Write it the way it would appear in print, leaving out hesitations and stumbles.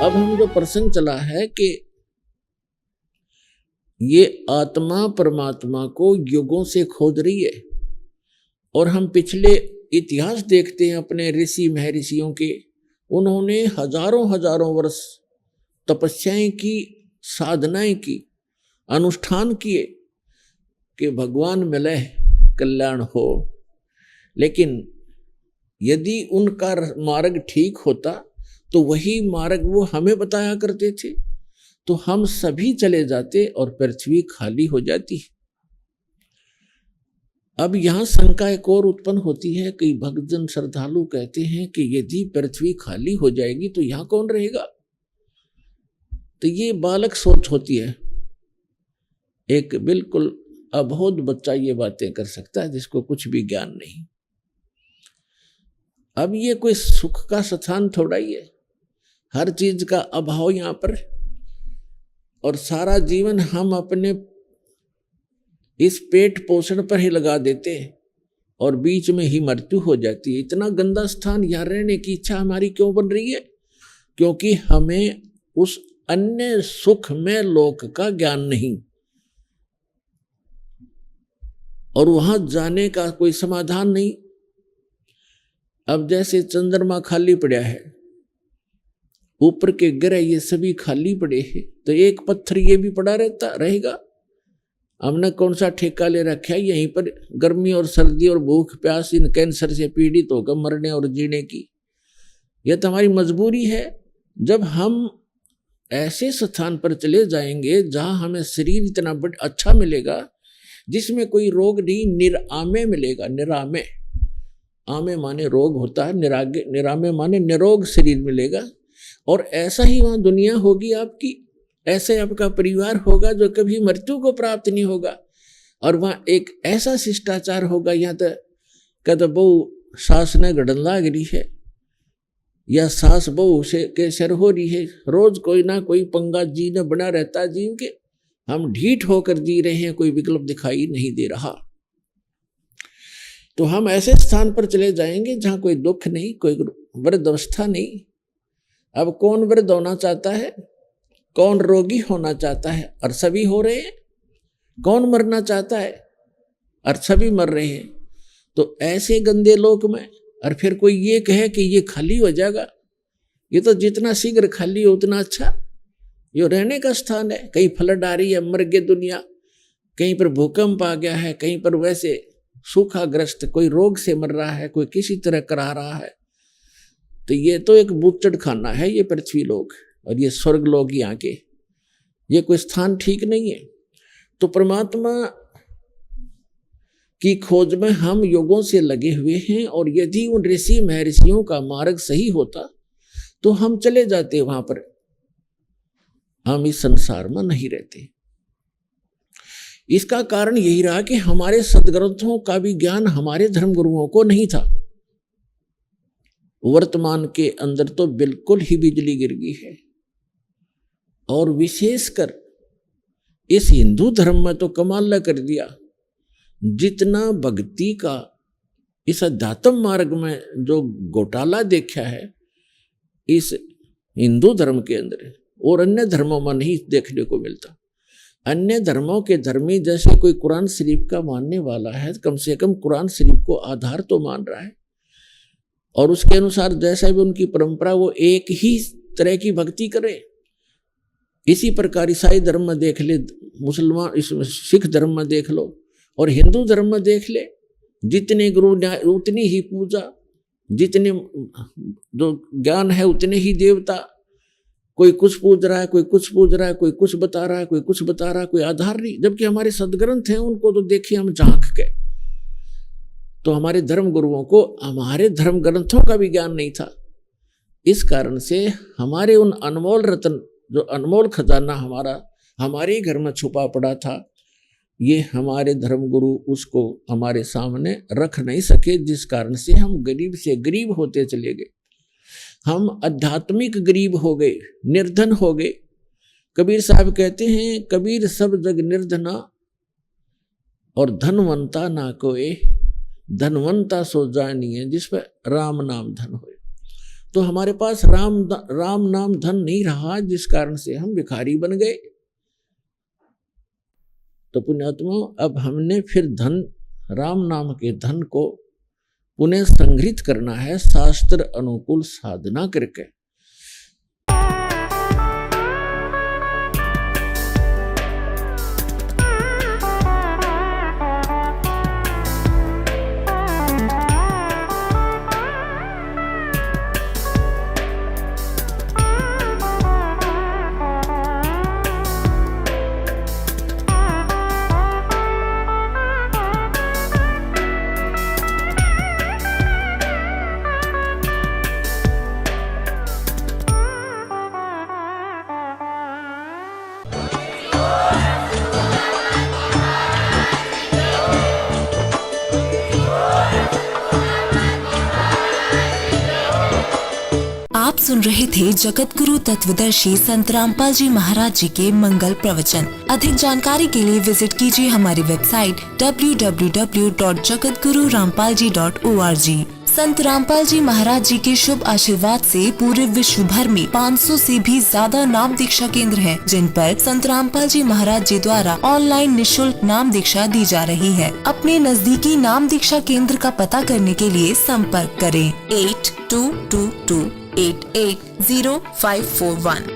अब हम जो प्रसंग चला है कि ये आत्मा परमात्मा को युगों से खोज रही है, और हम पिछले इतिहास देखते हैं अपने ऋषि महर्षियों के, उन्होंने हजारों हजारों वर्ष तपस्याएं की, साधनाएं की, अनुष्ठान किए कि भगवान मिले कल्याण हो। लेकिन यदि उनका मार्ग ठीक होता तो वही मार्ग वो हमें बताया करते थे, तो हम सभी चले जाते और पृथ्वी खाली हो जाती। अब यहां शंका एक और उत्पन्न होती है। कई भक्तजन श्रद्धालु कहते हैं कि यदि पृथ्वी खाली हो जाएगी तो यहां कौन रहेगा। तो ये बालक सोच होती है। एक बिल्कुल अबोध बच्चा ये बातें कर सकता है जिसको कुछ भी ज्ञान नहीं। अब ये कोई सुख का स्थान थोड़ा ही है, हर चीज का अभाव यहां पर, और सारा जीवन हम अपने इस पेट पोषण पर ही लगा देते हैं और बीच में ही मृत्यु हो जाती है। इतना गंदा स्थान यहां रहने की इच्छा हमारी क्यों बन रही है? क्योंकि हमें उस अन्य सुख में लोक का ज्ञान नहीं, और वहां जाने का कोई समाधान नहीं। अब जैसे चंद्रमा खाली पड़ा है, ऊपर के ग्रह ये सभी खाली पड़े हैं, तो एक पत्थर ये भी पड़ा रहेगा। हमने कौन सा ठेका ले रखा है यहीं पर गर्मी और सर्दी और भूख प्यास इन कैंसर से पीड़ित होकर मरने और जीने की? यह तो हमारी मजबूरी है। जब हम ऐसे स्थान पर चले जाएंगे जहां हमें शरीर इतना अच्छा मिलेगा जिसमें कोई रोग नहीं, निरामय मिलेगा। निरामय, आमे माने रोग होता है, निरामय माने निरोग शरीर मिलेगा। और ऐसा ही वहां दुनिया होगी आपकी, ऐसे आपका परिवार होगा जो कभी मृत्यु को प्राप्त नहीं होगा। और वहां एक ऐसा शिष्टाचार होगा, यहाँ तक कद बहु सास ने गड़न लाग रही है या सास बहु से के सर हो रही है, रोज कोई ना कोई पंगा जी ने बना रहता है। जीव के हम ढीठ होकर जी रहे हैं, कोई विकल्प दिखाई नहीं दे रहा। तो हम ऐसे स्थान पर चले जाएंगे जहां कोई दुख नहीं, कोई वृद्ध अवस्था नहीं। अब कौन वृद्ध होना चाहता है, कौन रोगी होना चाहता है, और सभी हो रहे हैं। कौन मरना चाहता है, और सभी मर रहे हैं। तो ऐसे गंदे लोक में, और फिर कोई ये कहे कि ये खाली हो जाएगा, ये तो जितना शीघ्र खाली हो उतना अच्छा। ये रहने का स्थान है। कहीं फ्लड आ रही है, मर गए दुनिया, कहीं पर भूकंप आ गया है, कहीं पर वैसे सूखाग्रस्त, कोई रोग से मर रहा है, कोई किसी तरह करा रहा है। तो ये तो एक बूचड़ खाना है ये पृथ्वी लोक, और ये स्वर्ग लोक यहाँ के, ये कोई स्थान ठीक नहीं है। तो परमात्मा की खोज में हम युगों से लगे हुए हैं, और यदि उन ऋषि महर्षियों का मार्ग सही होता तो हम चले जाते वहां पर, हम इस संसार में नहीं रहते। इसका कारण यही रहा कि हमारे सदग्रंथों का भी ज्ञान हमारे धर्मगुरुओं को नहीं था। वर्तमान के अंदर तो बिल्कुल ही बिजली गिर गई है, और विशेषकर इस हिंदू धर्म में तो कमाल कर दिया। जितना भक्ति का इस अध्यात्म मार्ग में जो घोटाला देखा है इस हिंदू धर्म के अंदर, और अन्य धर्मों में नहीं देखने को मिलता। अन्य धर्मों के धर्मी जैसे कोई कुरान शरीफ का मानने वाला है, कम से कम कुरान शरीफ को आधार तो मान रहा है, और उसके अनुसार जैसा भी उनकी परंपरा वो एक ही तरह की भक्ति करे। इसी प्रकार ईसाई धर्म में देख ले, मुसलमान सिख धर्म में देख लो, और हिंदू धर्म में देख ले, जितने गुरु उतनी ही पूजा, जितने जो ज्ञान है उतने ही देवता। कोई कुछ पूज रहा है, कोई कुछ पूज रहा है, कोई कुछ बता रहा है, कोई कुछ बता रहा है, कोई आधार नहीं। जबकि हमारे सदग्रंथ हैं, उनको तो देखिए हम झांक के। तो हमारे धर्म गुरुओं को हमारे धर्म ग्रंथों का भी ज्ञान नहीं था। इस कारण से हमारे उन अनमोल रत्न, जो अनमोल खजाना हमारा हमारे घर में छुपा पड़ा था, ये हमारे धर्मगुरु उसको हमारे सामने रख नहीं सके, जिस कारण से हम गरीब से गरीब होते चले गए। हम आध्यात्मिक गरीब हो गए, निर्धन हो गए। कबीर साहब कहते हैं, कबीर सब जग निर्धना और धनवंता ना कोई, धनवंता सो जानिए जिस पर राम नाम धन होए। तो हमारे पास राम नाम धन नहीं रहा, जिस कारण से हम भिखारी बन गए। तो पुण्यात्मा, अब हमने फिर धन, राम नाम के धन को पुनः संग्रहित करना है शास्त्र अनुकूल साधना करके। आप सुन रहे थे जगत गुरु तत्वदर्शी संत रामपाल जी महाराज जी के मंगल प्रवचन। अधिक जानकारी के लिए विजिट कीजिए हमारी वेबसाइट www.jagatgururampalji.org। संत रामपाल जी महाराज जी के शुभ आशीर्वाद से पूरे विश्व भर में 500 से भी ज्यादा नाम दीक्षा केंद्र हैं, जिन पर संत रामपाल जी महाराज जी द्वारा ऑनलाइन निशुल्क नाम दीक्षा दी जा रही है। अपने नजदीकी नाम दीक्षा केंद्र का पता करने के लिए संपर्क करें 8222880541।